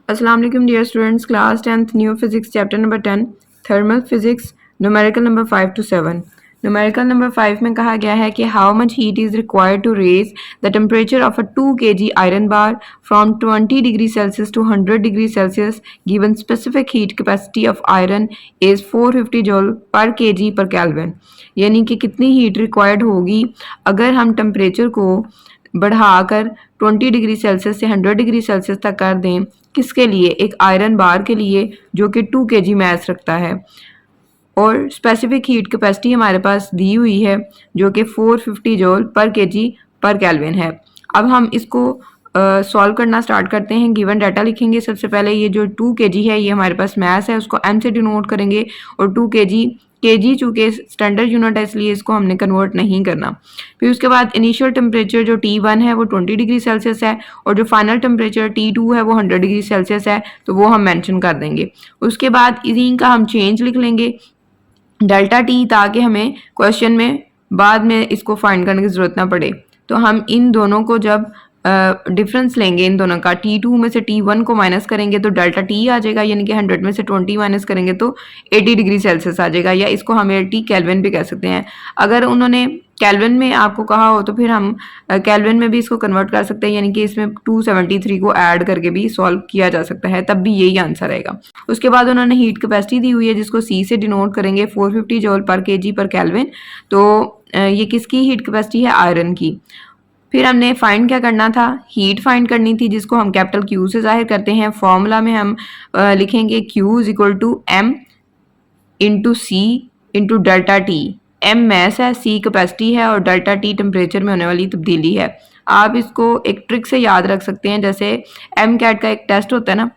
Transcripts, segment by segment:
अस्सलाम वालेकुम dear students, class 10th new physics chapter number 10 thermal physics numerical number 5 to 7। Numerical number 5 में कहा गया है कि how much heat is required to raise the temperature of a 2 kg iron bar from 20 degree Celsius to 100 degree Celsius given specific heat capacity of iron is 450 joule per kg per kelvin. यानी कि कितनी heat required होगी अगर हम temperature को बढ़ाकर 20 degree Celsius से 100 degree Celsius तक कर दें। किसके लिए? एक आयरन बार के लिए जो कि 2 kg मैस रखता है और स्पेसिफिक हीट कैपेसिटी हमारे पास दी हुई है जो कि 450 joule per kg per kelvin है। अब हम इसको सॉल्व करना स्टार्ट करते हैं। गिवन डाटा लिखेंगे। सबसे पहले ये जो 2 kg है ये हमारे पास मैस है, उसको m से डिनोट करेंगे और 2 kg चूँकि स्टैंडर्ड यूनिट है इसलिए इसको हमने कन्वर्ट नहीं करना। फिर उसके बाद इनिशियल टेम्परेचर जो T1 है वो 20 डिग्री सेल्सियस है और जो फाइनल टेम्परेचर T2 है वो 100 डिग्री सेल्सियस है, तो वो हम मेंशन कर देंगे। उसके बाद इसी का हम चेंज लिख लेंगे डेल्टा टी, ताकि हमें क्वेश्चन में बाद में इसको फाइंड करने की ज़रूरत ना पड़े। तो हम इन दोनों को जब डिफरेंस लेंगे इन दोनों का, T2 में से T1 को माइनस करेंगे तो डेल्टा टी आ जाएगा, यानी कि 100 में से 20 माइनस करेंगे तो 80 डिग्री सेल्सियस आ जाएगा, या इसको हम 80 केल्विन भी कह सकते हैं। अगर उन्होंने केल्विन में आपको कहा हो तो फिर हम केल्विन में भी इसको कन्वर्ट कर सकते हैं, यानी कि इसमें 273 को ऐड करके भी सॉल्व किया जा सकता है, तब भी यही आंसर आएगा। उसके बाद उन्होंने हीट कैपेसिटी दी हुई है जिसको C से डिनोट करेंगे 450 joule per kg per kelvin. तो ये किसकी हीट कैपेसिटी है? आयरन की। फिर हमने फाइंड क्या करना था? हीट फाइंड करनी थी जिसको हम कैपिटल Q से जाहिर करते हैं। फॉर्मूला में हम लिखेंगे Q is equal to M into C into delta T. M mass है, C कैपेसिटी है और डेल्टा टी टेम्परेचर में होने वाली तब्दीली है। आप इसको एक ट्रिक से याद रख सकते हैं, जैसे MCAT का एक टेस्ट होता है ना,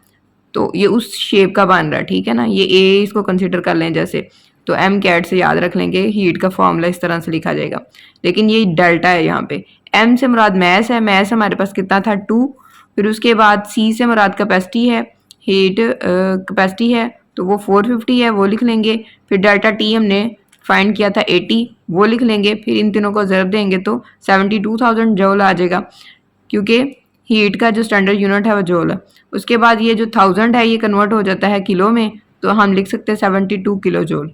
तो ये उस शेप का बन रहा है, ठीक है ना। ये A इसको कंसिडर कर लें जैसे, तो MCAT से याद रख लेंगे हीट का फॉर्मूला इस तरह से लिखा जाएगा, लेकिन ये डेल्टा है यहाँ पे। M से मुराद मैस है, मैस हमारे पास कितना था? 2। फिर उसके बाद C से मुराद कैपेसिटी है, हीट कैपेसिटी है तो वो 450 है, वो लिख लेंगे। फिर डेल्टा टी हमने फाइंड किया था 80, वो लिख लेंगे। फिर इन तीनों को ज़रब देंगे तो 72,000 जूल आ जाएगा, क्योंकि हीट का जो स्टैंडर्ड यूनिट है वो जूल है। उसके बाद ये जो 1000 है ये कन्वर्ट हो जाता है किलो में, तो हम लिख सकते हैं 72 kilo joule.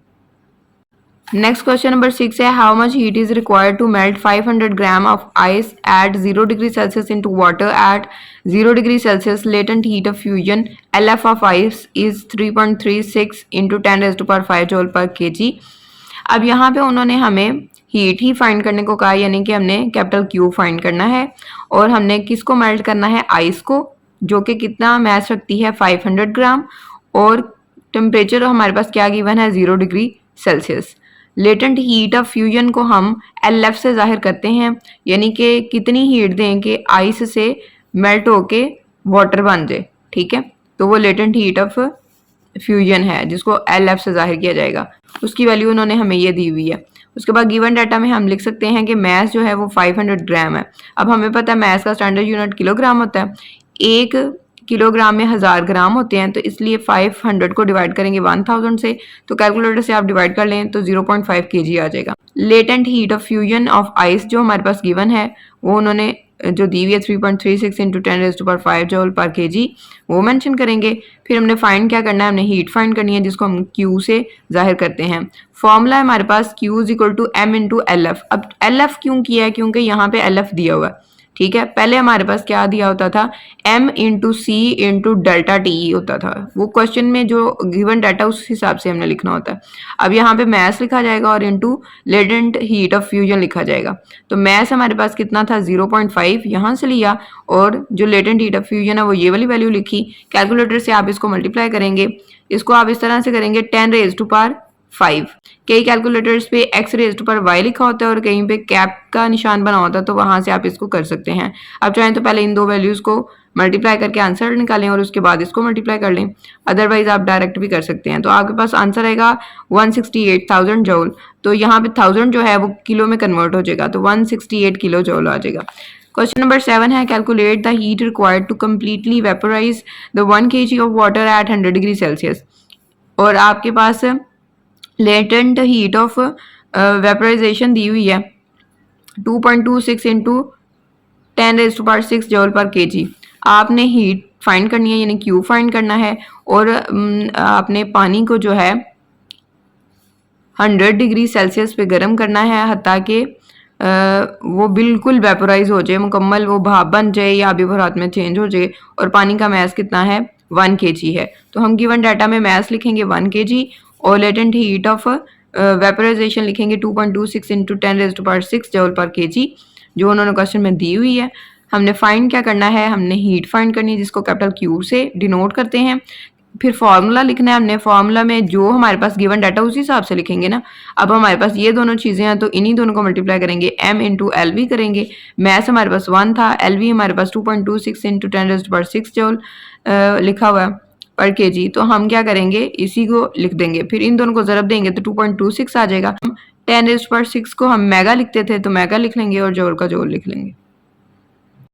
Next question number 6 है how much heat is required to melt 500 gram of ice at 0 degree Celsius into water at 0 degree Celsius. Latent heat of fusion LF of ice is 3.36 into 10⁵ joule per kg। अब यहाँ पे उन्होंने हमें heat ही find करने को कहा, यानी कि हमने कैपिटल Q फाइंड करना है और हमने किसको मेल्ट करना है? आइस को, जो कि कितना मैस रखती है? 500 ग्राम, और टेम्परेचर हमारे पास क्या गिवन है? 0 degree Celsius. Latent heat of fusion को हम LF से जाहिर करते हैं, यानी कि कितनी हीट दें कि आइस से मेल्ट होके वाटर बन जाए, ठीक है। तो वो लेटेंट हीट ऑफ फ्यूजन है जिसको LF से जाहिर किया जाएगा, उसकी वैल्यू उन्होंने हमें ये दी हुई है। उसके बाद गिवन डाटा में हम लिख सकते हैं कि मैस जो है वो 500 ग्राम है। अब हमें पता है मैस का स्टैंडर्ड यूनिट किलोग्राम होता है, 1 किलोग्राम में 1000 ग्राम होते हैं, तो इसलिए 500 को डिवाइड करेंगे 1000 से, तो कैलकुलेटर से आप डिवाइड कर लें तो 0.5 kg आ जाएगा। Latent heat of fusion of ice जो हमारे पास गिवन है वो उन्होंने जो दी हुई है 3.36 इंटू 10⁵ जूल पर kg, वो मेंशन करेंगे। फिर हमने फाइंड क्या करना है? हमने हीट फाइंड करनी है जिसको हम Q से जाहिर करते हैं। फॉर्मूला है हमारे पास Q is equal to M into LF। अब LF क्यों किया है? क्योंकि यहाँ पे LF दिया हुआ है, ठीक है। पहले हमारे पास क्या दिया होता था? M into C into delta T होता था, वो क्वेश्चन में जो गिवन डाटा उस हिसाब से हमने लिखना होता है। अब यहाँ पे मैस लिखा जाएगा और into latent heat of fusion लिखा जाएगा। तो मैस हमारे पास कितना था? 0.5 यहाँ से लिया, और जो लेटेंट हीट ऑफ फ्यूजन है वो ये वाली वैल्यू लिखी। कैलकुलेटर से आप इसको मल्टीप्लाई करेंगे, इसको आप इस तरह से करेंगे 10⁵5। कई कैलकुलेटर्स पे x⁻y लिखा होता है और कहीं पे कैप का निशान बना होता है, तो वहां से आप इसको कर सकते हैं। आप चाहें तो पहले इन दो वैल्यूज को मल्टीप्लाई करके आंसर निकालें और उसके बाद इसको मल्टीप्लाई कर लें, अदरवाइज आप डायरेक्ट भी कर सकते हैं। तो आपके पास आंसर आएगा 168,000 जूल। तो यहाँ पे 1000 जो है वो किलो में कन्वर्ट हो जाएगा, तो 168 किलो जूल आ जाएगा। क्वेश्चन नंबर 7 है calculate the heat required to completely vaporise the 1 kg of water at 100 degree Celsius. और आपके पास लेटेंट हीट ऑफ वेपराइजेशन दी हुई है 2.26 इंटू 10⁶ जूल पर kg। आपने हीट फाइंड करनी है यानी क्यू फाइंड करना है और आपने पानी को जो है 100 डिग्री सेल्सियस पे गर्म करना है हत्ता कि वो बिल्कुल वेपोराइज हो जाए, मुकम्मल वो भाप बन जाए या आबी बुरात में चेंज हो जाए। और पानी का मैस कितना है 1 kg है। तो हम गिवन डाटा में मैस लिखेंगे 1 kg और लेटेंट हीट ऑफ वेपोराइजेशन लिखेंगे 2.26 इंटू 10⁻6 जूल पर kg जो उन्होंने क्वेश्चन में दी हुई है। हमने फाइंड क्या करना है, हमने हीट फाइंड करनी है जिसको कैपिटल क्यू से डिनोट करते हैं। फिर फार्मूला लिखना है हमने, फार्मूला में जो हमारे पास गिवन डाटा उसी हिसाब से लिखेंगे ना। अब हमारे पास ये दोनों चीज़ें हैं तो इन्हीं दोनों को मल्टीप्लाई करेंगे, m इंटू एल वी करेंगे। मैथ हमारे पास 1 था, एल वी हमारे पास 2.26 इंटू 10⁻6 जूल लिखा हुआ है पर kg। तो हम क्या करेंगे, इसी को लिख देंगे, फिर इन दोनों को ज़रब देंगे तो 2.26 आ जाएगा। 10⁻6 को हम मेगा लिखते थे तो मेगा लिख लेंगे और जूल का जूल लिख लेंगे।